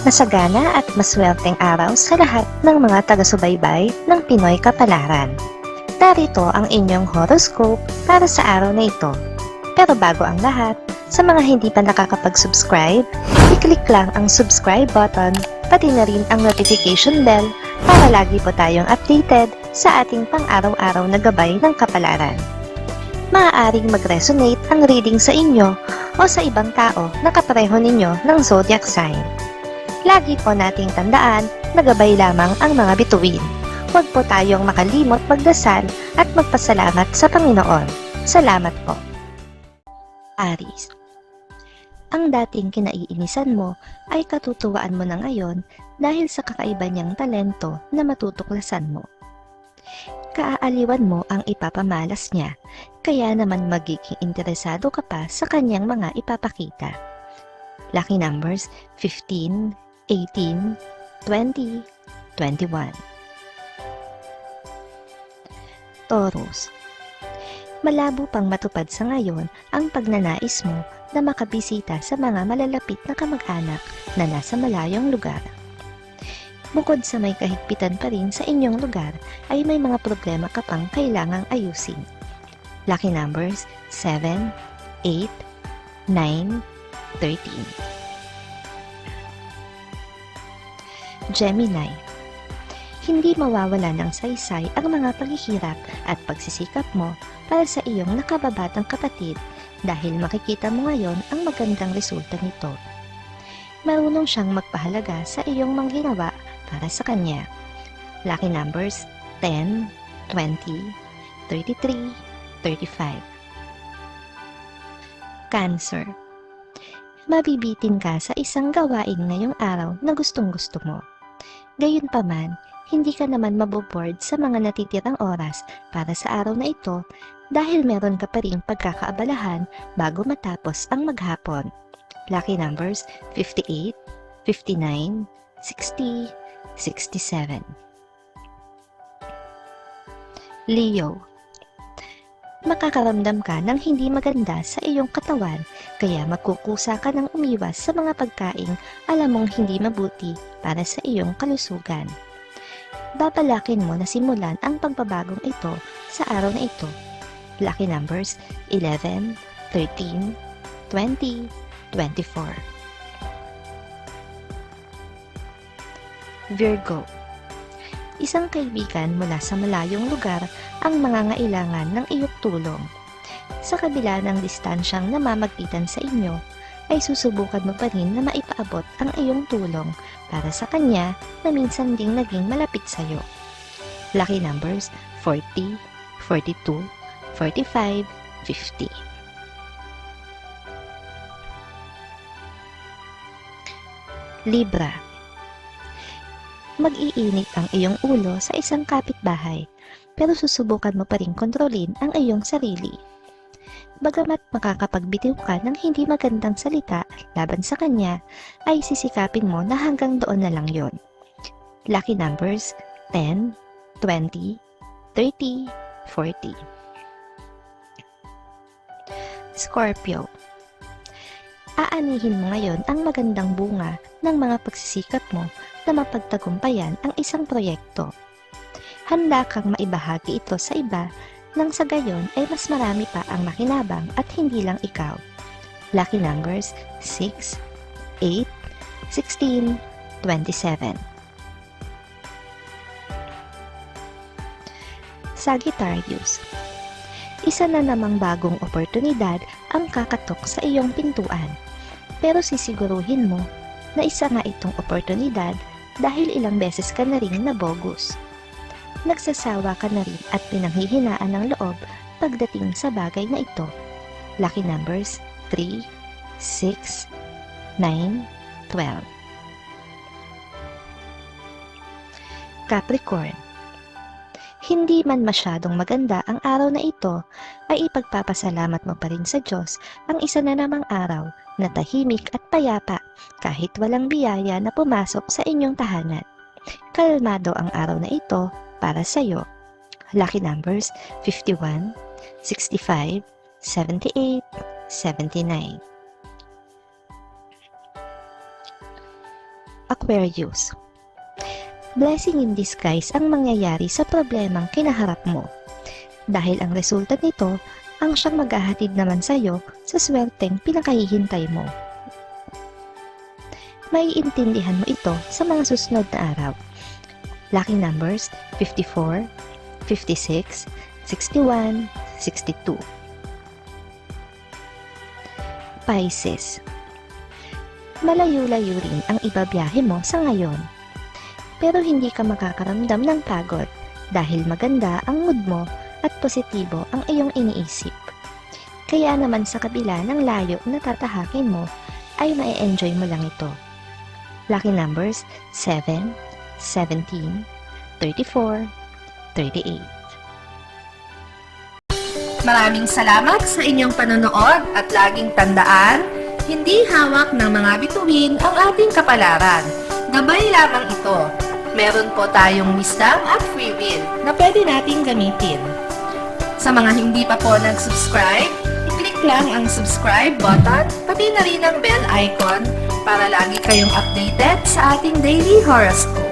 Masagana at maswerteng araw sa lahat ng mga taga-subaybay ng Pinoy Kapalaran. Narito ang inyong horoscope para sa araw na ito. Pero bago ang lahat, sa mga hindi pa nakakapag-subscribe, i-click lang ang subscribe button, pati na rin ang notification bell para lagi po tayong updated sa ating pang-araw-araw na gabay ng kapalaran. Maaaring mag-resonate ang reading sa inyo o sa ibang tao na kapareho ninyo ng zodiac sign. Lagi po nating tandaan na gabay lamang ang mga bituin. Huwag po tayong makalimot magdasal at magpasalamat sa Panginoon. Salamat po. Aries. Ang dating kinaiinisan mo ay katutuwaan mo na ngayon dahil sa kakaiba niyang talento na matutuklasan mo. Kaaaliwan mo ang ipapamalas niya, kaya naman magiging interesado ka pa sa kanyang mga ipapakita. Lucky numbers 15, 18, 20, 21. Taurus. Malabo pang matupad sa ngayon ang pagnanais mo na makabisita sa mga malalapit na kamag-anak na nasa malayong lugar. Bukod sa may kahigpitan pa rin sa inyong lugar, ay may mga problema ka pang kailangang ayusin. Lucky numbers 7, 8, 9, 13. Gemini. Hindi mawawala ng saysay ang mga paghihirap at pagsisikap mo para sa iyong nakababatang kapatid dahil makikita mo ngayon ang magandang resulta nito. Marunong siyang magpahalaga sa iyong mga ginawa para sa kanya. Lucky numbers 10, 20, 33, 35. Cancer. Mabibitin ka sa isang gawain ngayong araw na gustong-gusto mo. Gayunpaman, hindi ka naman maboboard sa mga natitirang oras para sa araw na ito dahil meron ka pa ring pagkakaabalahan bago matapos ang maghapon. Lucky numbers 58, 59, 60, 67. Leo. Makakaramdam ka ng hindi maganda sa iyong katawan kaya magkukusa ka ng umiwas sa mga pagkaing alam mong hindi mabuti para sa iyong kalusugan. Babalakin mo na simulan ang pagbabagong ito sa araw na ito. Lucky numbers 11, 13, 20, 24. Virgo. Isang kaibigan mula sa malayong lugar ang mangangailangan ng iyong tulong. Sa kabila ng distansyang namamagitan sa inyo, ay susubukan mo pa rin na maipaabot ang iyong tulong para sa kanya na minsan ding naging malapit sa iyo. Lucky numbers 40, 42, 45, 50. Libra. Mag-iinit ang iyong ulo sa isang kapitbahay, pero susubukan mo pa rin kontrolin ang iyong sarili. Bagamat makakapagbitiw ka ng hindi magandang salita laban sa kanya, ay sisikapin mo na hanggang doon na lang yon. Lucky numbers 10, 20, 30, 40. Scorpio. Aanihin mo ngayon ang magandang bunga ng mga pagsisikap mo na mapagtagumpayan ang isang proyekto. Handa kang maibahagi ito sa iba nang sa gayon ay mas marami pa ang makinabang at hindi lang ikaw. Lucky numbers 6, 8, 16, 27. Sagittarius. Isa na namang bagong oportunidad ang kakatok sa iyong pintuan. Pero sisiguruhin mo na isa nga itong oportunidad dahil ilang beses ka na rin nabogus. Nagsasawa ka na rin at pinanghihinaan ng loob pagdating sa bagay na ito. Lucky numbers 3, 6, 9, 12. Capricorn. Hindi man masyadong maganda ang araw na ito, ay ipagpapasalamat mo pa rin sa Diyos ang isa na namang araw na tahimik at payapa kahit walang biyaya na pumasok sa inyong tahanan. Kalmado ang araw na ito para sa iyo. Lucky numbers 51, 65, 78, 79. Aquarius. Blessing in disguise ang mangyayari sa problemang kinaharap mo. Dahil ang resulta nito ang siyang maghahatid naman sa iyo sa swerteng pinakahihintay mo. Maiintindihan mo ito sa mga susunod na araw. Lucky numbers 54, 56, 61, 62. Pisces. Malayo-layo rin ang ibabiyahe mo sa ngayon. Pero hindi ka makakaramdam ng pagod dahil maganda ang mood mo at positibo ang iyong iniisip. Kaya naman sa kabila ng layo na tatahakin mo, ay ma-enjoy mo lang ito. Lucky numbers 7, 17, 34, 38. Maraming salamat sa inyong panonood at laging tandaan, hindi hawak ng mga bituin ang ating kapalaran. Gabay lamang ito. Meron po tayong wisdom at free will na pwede nating gamitin. Sa mga hindi pa po nag-subscribe, i-click lang ang subscribe button, pati na rin ang bell icon para lagi kayong updated sa ating daily horoscope.